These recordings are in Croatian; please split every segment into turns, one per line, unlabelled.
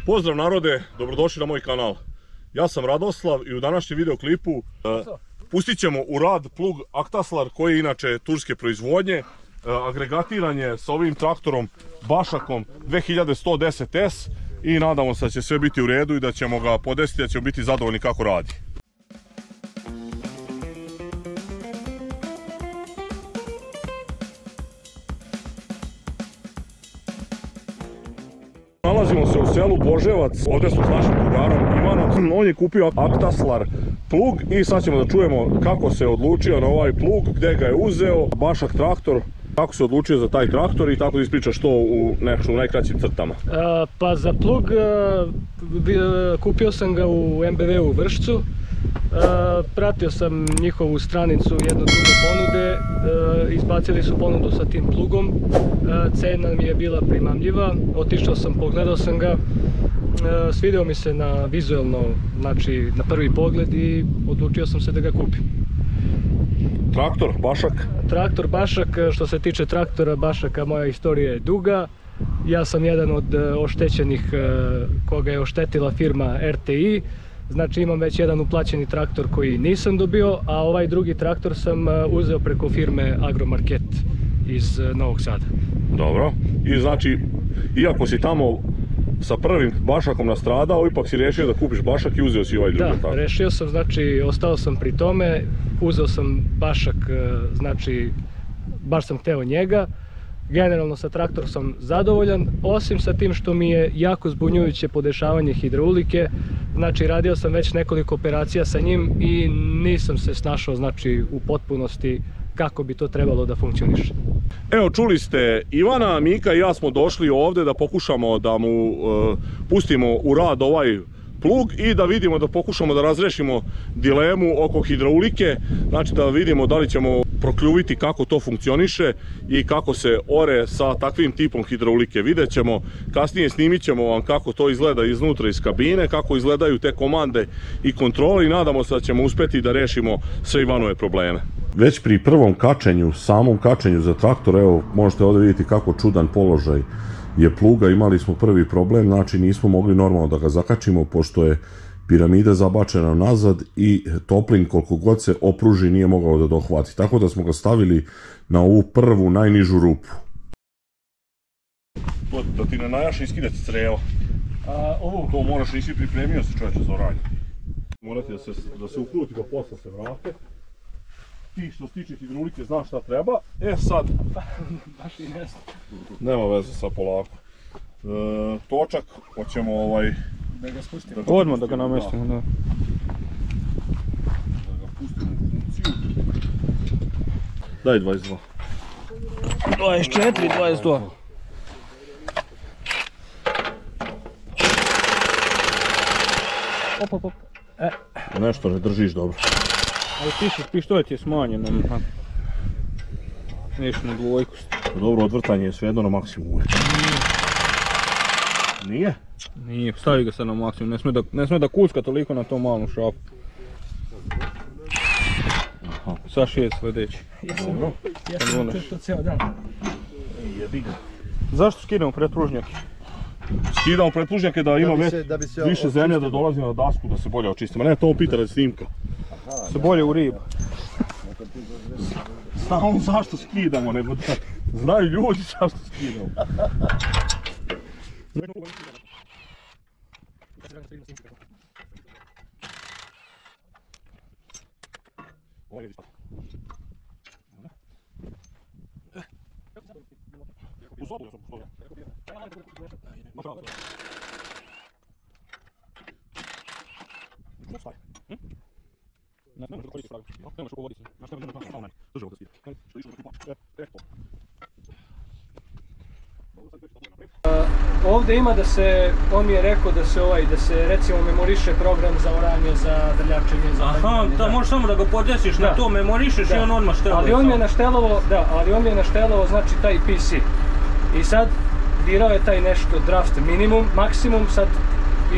Pozdrav narode, dobrodošli na moj kanal. Ja sam Radoslav i u današnjem videoklipu pustit ćemo u rad plug Aktaslar koji je inače turske proizvodnje. Agregatiran je sa ovim traktorom Bašakom 2110S i nadamo se da će sve biti u redu i da ćemo ga podesiti, da ćemo biti zadovoljni kako radi. Nalazimo se u selu Boževac, ovdje smo s našim drugarom Ivanom. On je kupio Aktaslar plug i sad ćemo da čujemo kako se odlučio na ovaj plug, gdje ga je uzeo, Bašak traktor, kako se odlučio za taj traktor i tako da ispričaš to u najkraćim crtama.
Pa za plug kupio sam ga u MBV u Vršcu. Pratio sam njihovu stranicu, jednu drugu ponude, izbacili su ponudu sa tim plugom, cena mi je bila primamljiva, otišao sam, pogledao sam ga, svidio mi se na vizualno, znači na prvi pogled i odlučio sam se da ga kupim.
Traktor Bašak? Traktor
Bašak, što se tiče traktora Bašaka, moja istorija je duga. Ja sam jedan od oštećenih koga je oštetila firma RTI. Znači imam već jedan uplaćeni traktor koji nisam dobio, a ovaj drugi traktor sam uzeo preko firme Agromarket iz Novog Sada.
Dobro, i znači, iako si tamo sa prvim Bašakom nastradao, ipak si rešio da kupiš Bašak i uzeo si ovaj drugi traktor.
Da, rešio sam, znači ostao sam pri tome, uzeo sam Bašak, znači baš sam hteo njega. Generalno sa traktorom sam zadovoljan, osim sa tim što mi je jako zbunjujuće podešavanje hidraulike. Znači radio sam već nekoliko operacija sa njim i nisam se snašao, znači, u potpunosti kako bi to trebalo da funkcioniše.
Evo, čuli ste Ivana, Mika i ja smo došli ovdje da pokušamo da mu pustimo u rad ovaj plug i da vidimo, da pokušamo da razrešimo dilemu oko hidraulike, znači da vidimo da li ćemo prokljuviti kako to funkcioniše i kako se ore sa takvim tipom hidraulike. Vidjet ćemo, kasnije snimit ćemo vam kako to izgleda iznutra iz kabine, kako izgledaju te komande i kontrole i nadamo se da ćemo uspjeti da rešimo sve Ivanove probleme. Već pri prvom kačenju, samom kačenju za traktor, evo možete ovdje vidjeti kako čudan položaj je pluga, imali smo prvi problem, znači nismo mogli normalno da ga zakačimo pošto je piramida zabačena nazad i toplin koliko god se opruži nije mogao da dohvati, tako da smo ga stavili na ovu prvu najnižu rupu. Da ti ne najaš iskidati creva. To moraš, nisi pripremio se čovječe za oranje. Morate da se ukruti pa posle se vrate. Ti što se tiče hidraulike znaš šta treba. E sad,
baš i ne znam.
Nema veze sa polako. Točak, hoćemo
da ga spustimo.
Odmah da ga namestimo, da.
Da ga pustimo u funkciju. Daj 22.
24, 22. Op.
Nešto ne držiš dobro.
Ali pištolj ti je smanjen, neš na dvojku.
Dobro, odvrtanje je svejedno na maksimumu. Nije?
Nije, stavi ga sad na maksimum, ne sme da kucka toliko na tom malom šapu. Sa 6 sledeći.
Ja sam to ceo dan.
Jebi ga.
Zašto skidamo pretpružnjake?
Skidamo pretpružnjake da ima više zemlje da dolazi na dasku, da se bolje očistimo. Ne, to pita radi snimka.
Se bolje u ribu.
Samo zašto skidamo, nego da znaju ljudi zašto skidamo.
Ovdje ima da se, on mi je rekao da se recimo memoriše program za oranje, za drljačenje, za...
Aha, da možeš samo da ga podesiš na to, memorišeš i on odmah šteluje.
Ali on mi je naštelovao, znači taj PC. I sad dirao je taj nešto draft minimum, maksimum, sad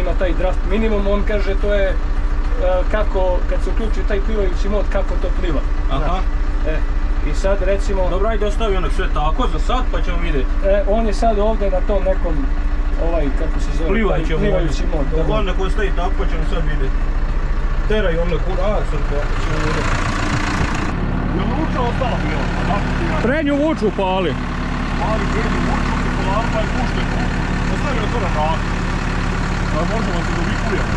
ima taj draft minimum, on kaže to je kako, kad se uključi taj plivajući mod, kako to pliva.
Aha.
I sad recimo...
Dobro, ajde ostavi onak sve tako za sad pa ćemo vidjeti.
On je sad ovdje na tom nekom ovaj, kako se zove,
Plivajući
mod. Da.
Onda ko stoji tako pa ćemo sad vidjeti. Teraj onda kura, sad pa ćemo vidjeti.
Je li vuča ostala bila?
Prednju vuču pali.
Mali prednju vuču, polarpa i pušte tu. Ostavio to na vratu. Da možemo se dovikujemo.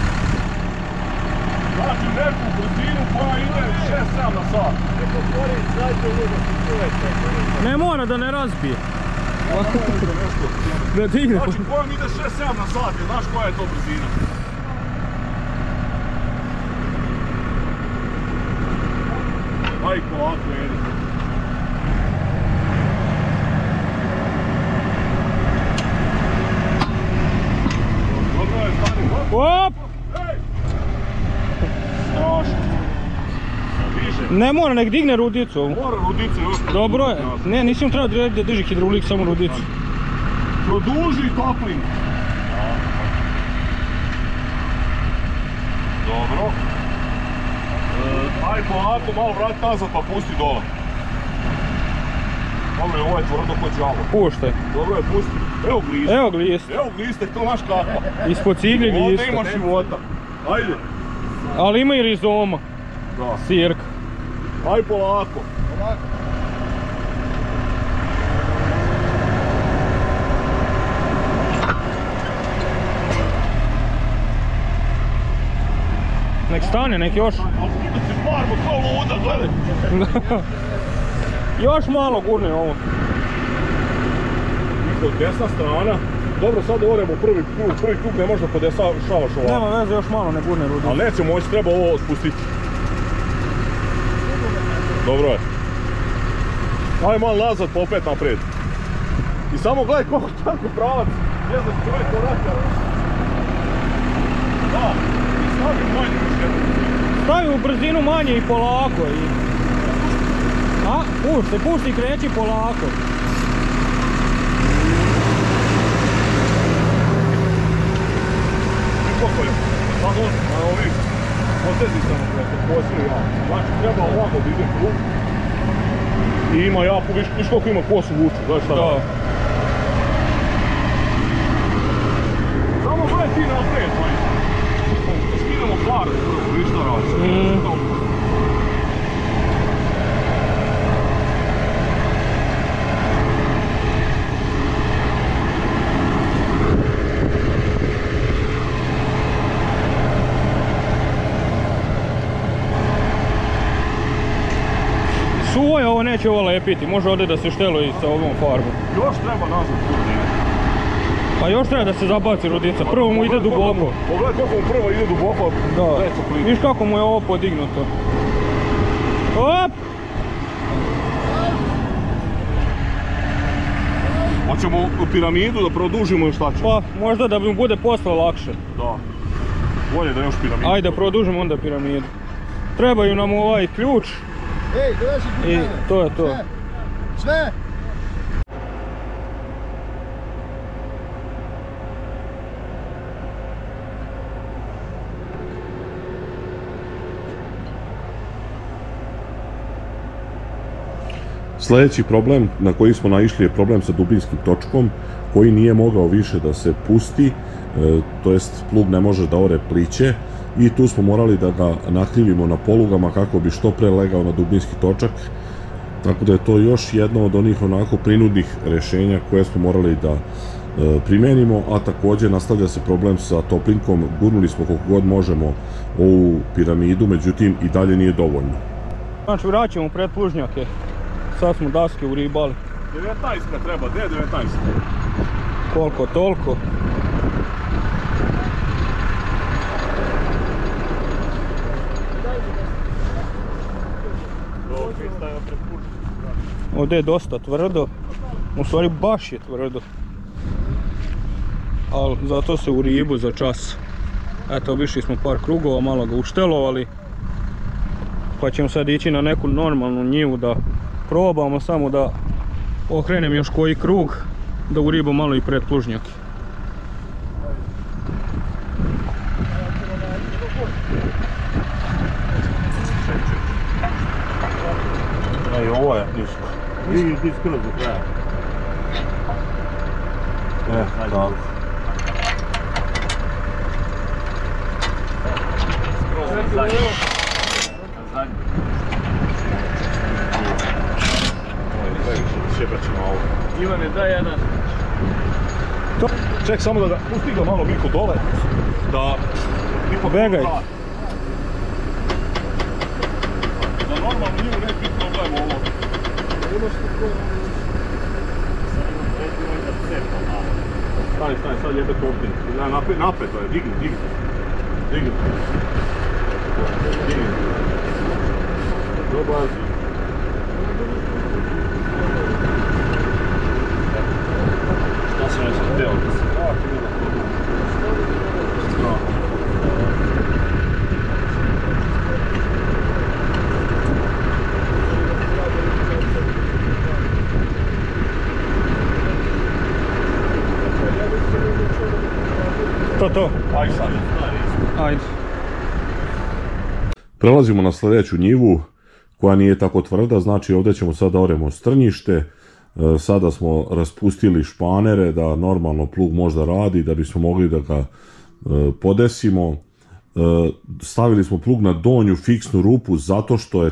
Znači neku brzinu koja ide 6-7 na sat.
Neko tvori, znajte u da se čujete.
Ne mora da ne razbije.
Nešto.
Da digne.
Znači kojom ide 6-7 na sat, znaš koja je to brzina? Aj polako jedi. Dobro je, stani,
Op!
Ej! Strašno. Više.
Ne mora, nek digne rudicu ovu.
Mora rudice još.
Dobro je. Ne, nisi mu trebao da drži hidrolik, samo rudicu.
Produži toplin. Dobro. Aj polako, malo vrati nazad pa pusti dole. Dobro je, ovo je tvrdo kod đavo.
Puštaj.
Dobro je, pusti. Evo gliste.
Evo gliste.
Evo gliste, to znaš kakva.
Ispod ciglje
Ovdje
gliste.
imaš života. Ajde.
Ali ima i rizoma.
Da.
Sirka.
Aj polako.
Nek stane, nek još.
Ali da si farba kao luda, gledaj.
Još malo gurne ovo.
Isto desna strana. Dobro, sad oremo prvi krug, ne možda podešavaš ovako.
Nema veze, još malo ne gurne rudicu.
Ali neće moći, treba ovo spustiti. Dobro je. Aj malo nazad, pa opet naprijed. I samo gledaj koliko tako pravac. Ne znam što je to rakar. Da, i stavi manje još jednu.
Stavi u brzinu manje i polako. A, pušti i kreći polako.
I pokolje. Sad on, na ovih. Potezi samo preko posili ja. Znači treba ovako da ide krug. I ima jako, viš koliko ima kosu vuču, znaš šta radi. Samo gledaj ti naprijed, majka. Skidamo par, viš šta radi.
Suvo je ovo, neće ovo lepiti, može ovdje da se šteloji sa ovom farbom.
Još treba nazad krug.
Pa još treba da se zabaci rudica, prvo mu ide duboko.
Pogledaj koliko mu prvo ide duboko, neće pliti.
Viš kako mu je ovo podignuto. Op!
Hoćemo u piramidu da produžimo i šta ćemo?
Pa možda da mi bude posle lakše.
Da. Bolje da još piramidu.
Ajde produžimo onda piramidu. Trebaju nam ovaj ključ.
Ej, doveši
I to je to.
Sve!
Sljedeći problem na koji smo naišli je problem sa dubinskim točkom koji nije mogao više da se pusti, to jest plug ne može da ore pliće i tu smo morali da ga nakrivimo na polugama kako bi što pre legao na dubinski točak, tako da je to još jedno od onih onako prinudnih rješenja koje smo morali da primenimo, a također nastavlja se problem sa toplinkom. Gurnuli smo koliko god možemo ovu piramidu, međutim i dalje nije dovoljno.
Znači vraćamo pretplužnjake. Sad smo daske uribali.
19 treba, gdje je 19?
Koliko toliko. Ovdje je dosta tvrdo. U stvari baš je tvrdo. Ali zato se u ribu za čas. Eto, obišli smo par krugova, malo ga uštelovali. Pa ćemo sad ići na neku normalnu njivu da probamo, samo da okrenem još koji krug, da uribam malo i pretplužnjake.
Ej, ovo je nisko. Vidi ti skroz do kraja. Tako.
Ivane, daj jedan.
Ček, samo da ga pusti ga malo Miko dole. Da...
Begaj.
Da normalno njivu neće biti problem ovo. Stani, sad jebe to opet. Napred, digni. Dobar. Šta sam još htio da se vrati,
To.
Ajde sad.
Ajde.
Prelazimo na sljedeću njivu koja nije tako tvrda, znači ovdje ćemo sad da oremo strnjište. Sada smo raspustili španere da normalno plug možda radi, da bismo mogli da ga podesimo. Stavili smo plug na donju fiksnu rupu zato što je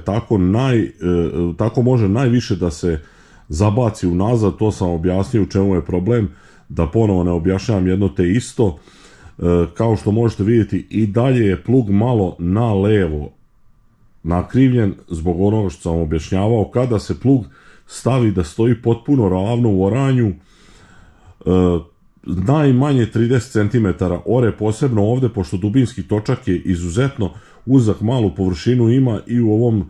tako može najviše da se zabaci unazad, to sam objasnio u čemu je problem, da ponovo ne objašnjavam jedno te isto. Kao što možete vidjeti i dalje je plug malo na levo nakrivljen zbog onoga što sam objašnjavao. Kada se plug stavi da stoji potpuno ravno u oranju, najmanje 30 cm ore, posebno ovdje pošto dubinski točak je izuzetno uzak, malu površinu ima i u ovom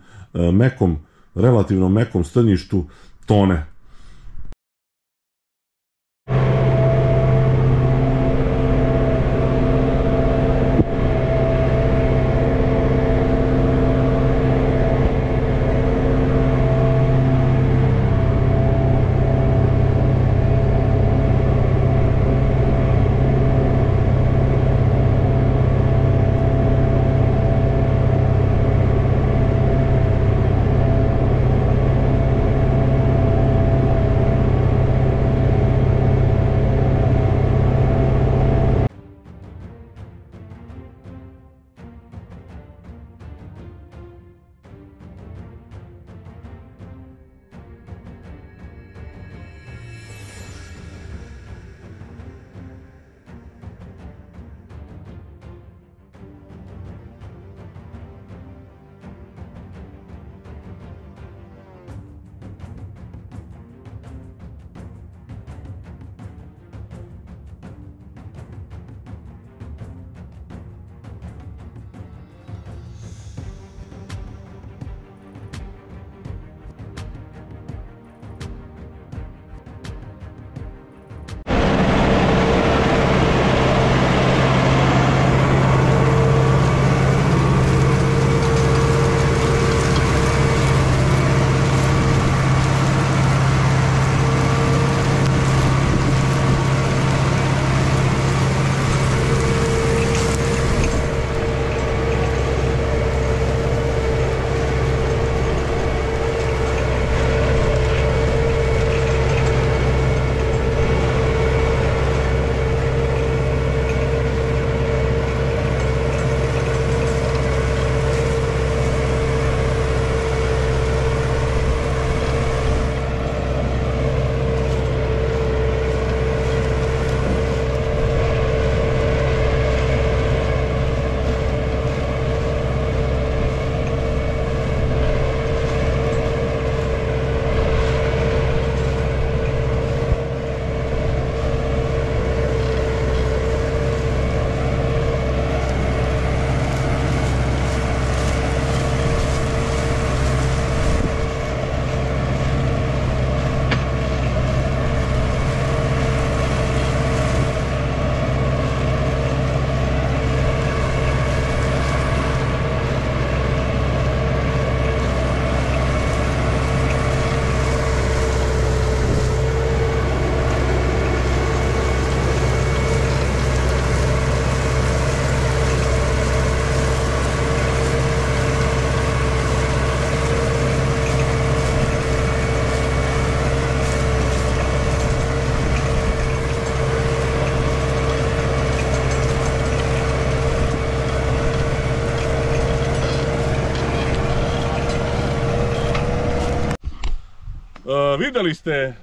relativno mekom strnjištu tone. Vidjeli ste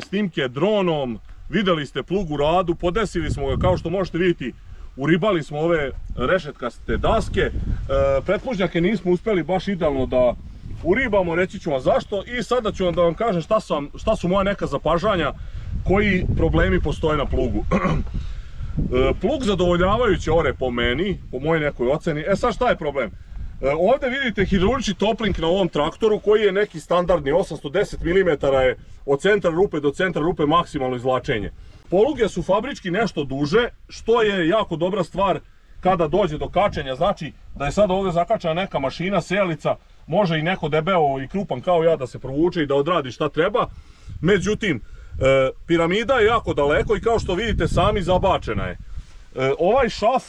snimke dronom, vidjeli ste plug u radu, podesili smo ga kao što možete vidjeti, uribali smo ove rešetkaste daske, pretplužnjake nismo uspjeli baš idealno da uribamo, reći ću vam zašto i sada ću vam da vam kažem šta su moja neka zapažanja, koji problemi postoje na plugu. Plug zadovoljavajuće ore po meni, po mojoj nekoj oceni. Sad šta je problem? Ovdje vidite hidraulični toplink na ovom traktoru koji je neki standardni, 810 mm je od centra rupe do centra rupe maksimalno izvlačenje. Poluge su fabrički nešto duže, što je jako dobra stvar kada dođe do kačenja. Znači da je sad ovdje zakačena neka mašina, sejalica, može i neko debeo i krupan kao ja da se provuče i da odradi šta treba. Međutim, piramida je jako daleko i kao što vidite sami zabačena je. Ovaj šaf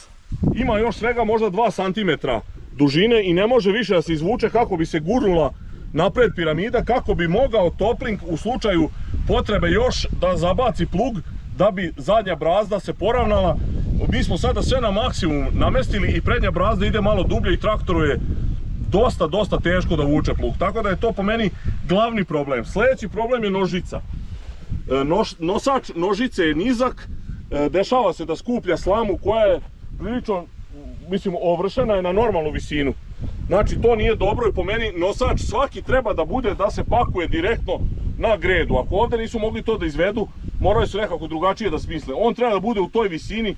ima još svega možda 2 cm dužine i ne može više da se izvuče kako bi se gurnula napred piramida, kako bi mogao toplink u slučaju potrebe još da zabaci plug da bi zadnja brazda se poravnala. Mi smo sada sve na maksimum namestili i prednja brazda ide malo dublje i traktoru je dosta teško da vuče plug. Tako da je to po meni glavni problem. Sljedeći problem je nožica. Nosač nožice je nizak, dešava se da skuplja slamu koja je prilično, mislim, ovršena je na normalnu visinu. Znači to nije dobro i po meni nosač svaki treba da bude da se pakuje direktno na gredu. Ako ovdje nisu mogli to da izvedu, moraju se nekako drugačije da smisle. On treba da bude u toj visini,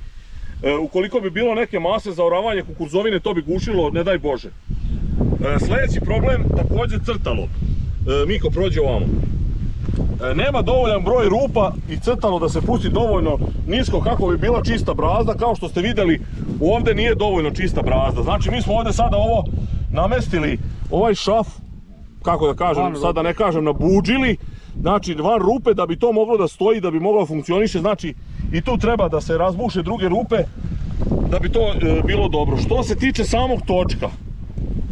ukoliko bi bilo neke mase za oravanje kukuruzovine, to bi gušilo, ne daj Bože. Sljedeći problem, također crtalo. Miko, prođe ovamo. Nema dovoljan broj rupa i crtalo da se pusti dovoljno nisko kako bi bila čista brazda. Kao što ste vidjeli, ovdje nije dovoljno čista brazda. Znači mi smo ovdje sada ovo namestili, ovaj šaf, kako da kažem, sada ne kažem nabuđili, znači van rupe da bi to moglo da stoji, da bi moglo da funkcioniše. Znači i tu treba da se razbuše druge rupe da bi to bilo dobro. Što se tiče samog točka,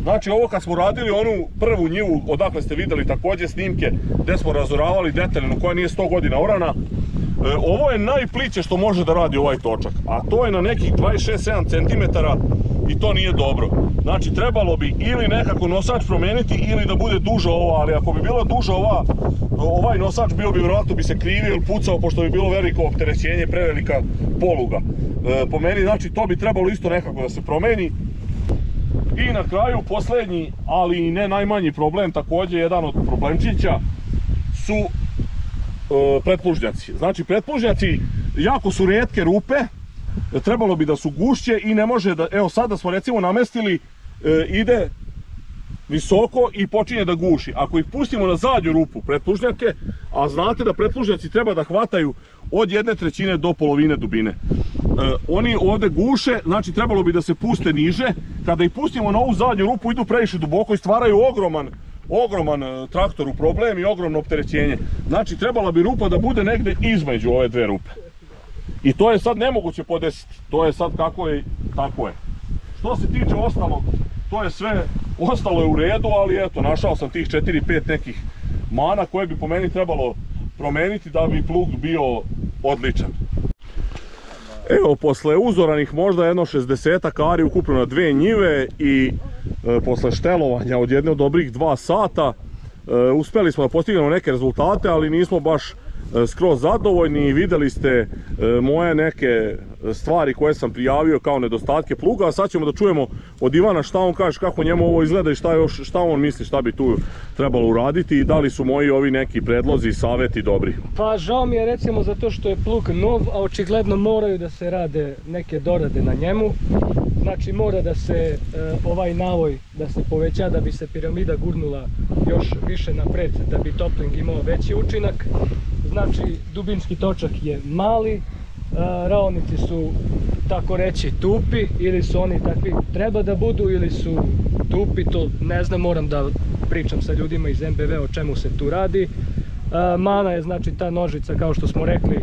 znači ovo kad smo radili onu prvu njivu, odakle ste vidjeli također snimke gdje smo razoravali detaljno koja nije 100 godina orana, ovo je najpliće što može da radi ovaj točak, a to je na nekih 26-7 cm i to nije dobro. Znači trebalo bi ili nekako nosač promijeniti ili da bude duža ova, ali ako bi bila duža ovaj nosač bio bi vjerojatno bi se krivio ili pucao pošto bi bilo veliko opterećenje, prevelika poluga. Po meni znači to bi trebalo isto nekako da se promijeni. I na kraju posljednji, ali i ne najmanji problem, također jedan od problemčića su pretplužnjaci. Znači pretplužnjaci jako su rijetke rupe, trebalo bi da su gušće i ne može da, evo sada smo recimo namestili, ide visoko i počinje da guši. Ako ih pustimo na zadnju rupu pretplužnjake, a znate da pretplužnjaci treba da hvataju od 1/3 do polovine dubine. Oni ovdje guše, znači trebalo bi da se puste niže. Kada ih pustimo na ovu zadnju rupu idu previše duboko i stvaraju ogroman traktoru problem i ogromno opterećenje. Znači trebala bi rupa da bude negdje između ove dve rupe. I to je sad nemoguće podesiti. To je sad kako je, tako je. Što se tiče ostalog, to je sve, ostalo je u redu, ali eto, našao sam tih 4-5 nekih mana koje bi po meni trebalo promijeniti da bi plug bio odličan. Evo, posle uzoranih možda jedno 60 ari ukupno na 2 njive i posle štelovanja od jedne od dobrih 2 sata uspjeli smo da postignemo neke rezultate, ali nismo baš skroz zadovoljni. Vidjeli ste moje neke stvari koje sam prijavio kao nedostatke pluga, a sad ćemo da čujemo od Ivana šta on kaže, kako njemu ovo izgleda i šta on misli šta bi tu trebalo uraditi i da li su moji ovi neki predlozi i savjeti dobri.
Pa žao mi je recimo zato što je plug nov, a očigledno moraju da se rade neke dorade na njemu. Znači mora da se ovaj navoj da se poveća da bi se piramida gurnula još više napred, da bi toplink imao veći učinak. Znači dubinski točak je mali, raonici su tako reći tupi, ili su oni takvi treba da budu ili su tupi, to ne znam, moram da pričam sa ljudima iz MBV o čemu se tu radi. Mana je znači ta nožica kao što smo rekli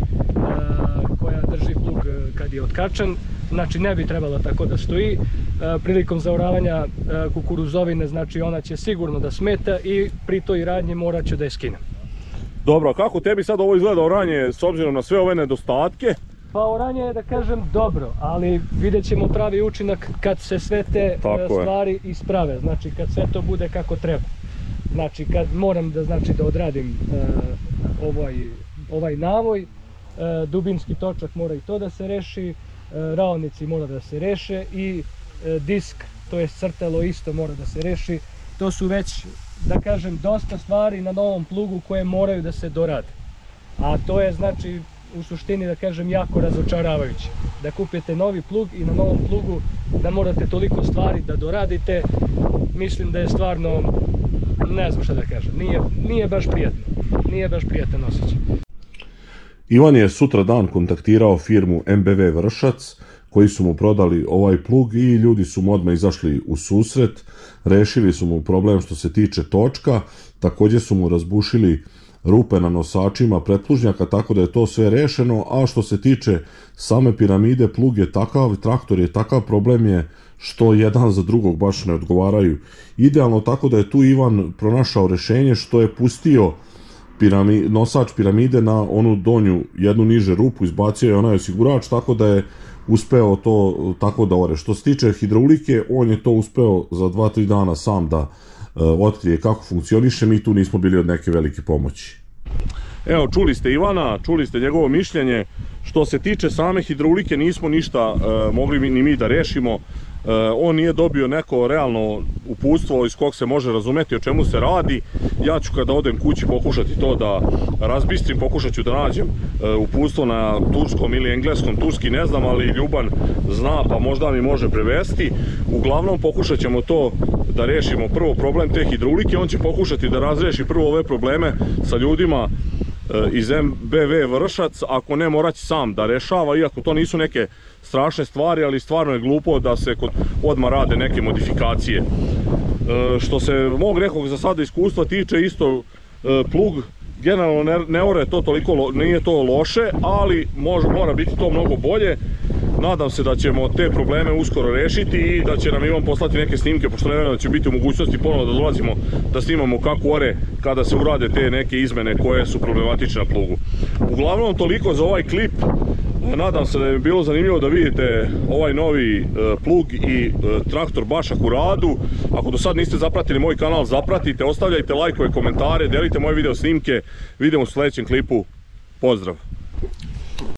koja drži plug kad je otkačan, znači ne bi trebala tako da stoji. Prilikom zaoravanja kukuruzovine znači ona će sigurno da smeta i pri toj radnji morat ću da je skinem.
Dobro, kako tebi sad ovo izgleda oranje s obzirom na sve ove nedostatke?
Pa oranje je da kažem dobro, ali vidjet ćemo pravi učinak kad se sve te stvari isprave, znači kad sve to bude kako treba. Znači kad moram da, znači, da odradim ovaj navoj, dubinski točak mora i to da se reši, raonici mora da se reše i disk, to je crtelo isto mora da se reši. To su već, da kažem, dosta stvari na novom plugu koje moraju da se dorade. A to je, znači, u suštini, da kažem, jako razočaravajuće. Da kupite novi plug i na novom plugu da morate toliko stvari da doradite, mislim da je stvarno, ne znam šta da kažem, nije baš prijatno. Nije baš prijatan osjećaj.
Ivan je sutra dan kontaktirao firmu MBV Vršac koji su mu prodali ovaj plug i ljudi su mu odmah izašli u susret, rešili su mu problem što se tiče točka, također su mu razbušili rupe na nosačima pretplužnjaka, tako da je to sve rešeno. A što se tiče same piramide, plug je takav, traktor je takav, problem je što jedan za drugog baš ne odgovaraju idealno, tako da je tu Ivan pronašao rešenje što je pustio nosač piramide na onu donju jednu niže rupu, izbacio je onaj osigurač, tako da je uspeo to tako da ore. Što se tiče hidraulike, on je to uspeo za 2-3 dana sam da otkrije kako funkcioniše, mi tu nismo bili od neke velike pomoći. Evo, čuli ste Ivana, čuli ste njegovo mišljenje. Što se tiče same hidraulike, nismo ništa mogli ni mi da rešimo. On nije dobio neko realno uputstvo iz kog se može razumeti o čemu se radi. Ja ću kada odem kući pokušati to da razbistrim, pokušat ću da nađem uputstvo na turskom ili engleskom, turski ne znam, ali Ljuban zna pa možda mi može prevesti. Uglavnom pokušat ćemo to da rešimo prvo problem te hidraulike, on će pokušati da razreši prvo ove probleme sa ljudima iz MBV Vršac, ako ne morat će sam da rešava, iako to nisu neke strašne stvari, ali stvarno je glupo da se odmah rade neke modifikacije. Što se mog nekog za sada iskustva tiče, isto plug generalno ne ore to toliko, nije to loše, ali mora biti to mnogo bolje. Nadam se da ćemo te probleme uskoro rešiti i da će nam Ivan poslati neke snimke, pošto ne vjerujem da će biti u mogućnosti ponovno da dolazimo da snimamo kako ore kada se urade te neke izmene koje su problematične na plugu. Uglavnom toliko za ovaj klip. Nadam se da je bilo zanimljivo da vidite ovaj novi plug i traktor Bašak u radu. Ako do sad niste zapratili moj kanal, zapratite, ostavljajte lajkove, komentare, delite moje video snimke. Vidimo u sljedećem klipu. Pozdrav!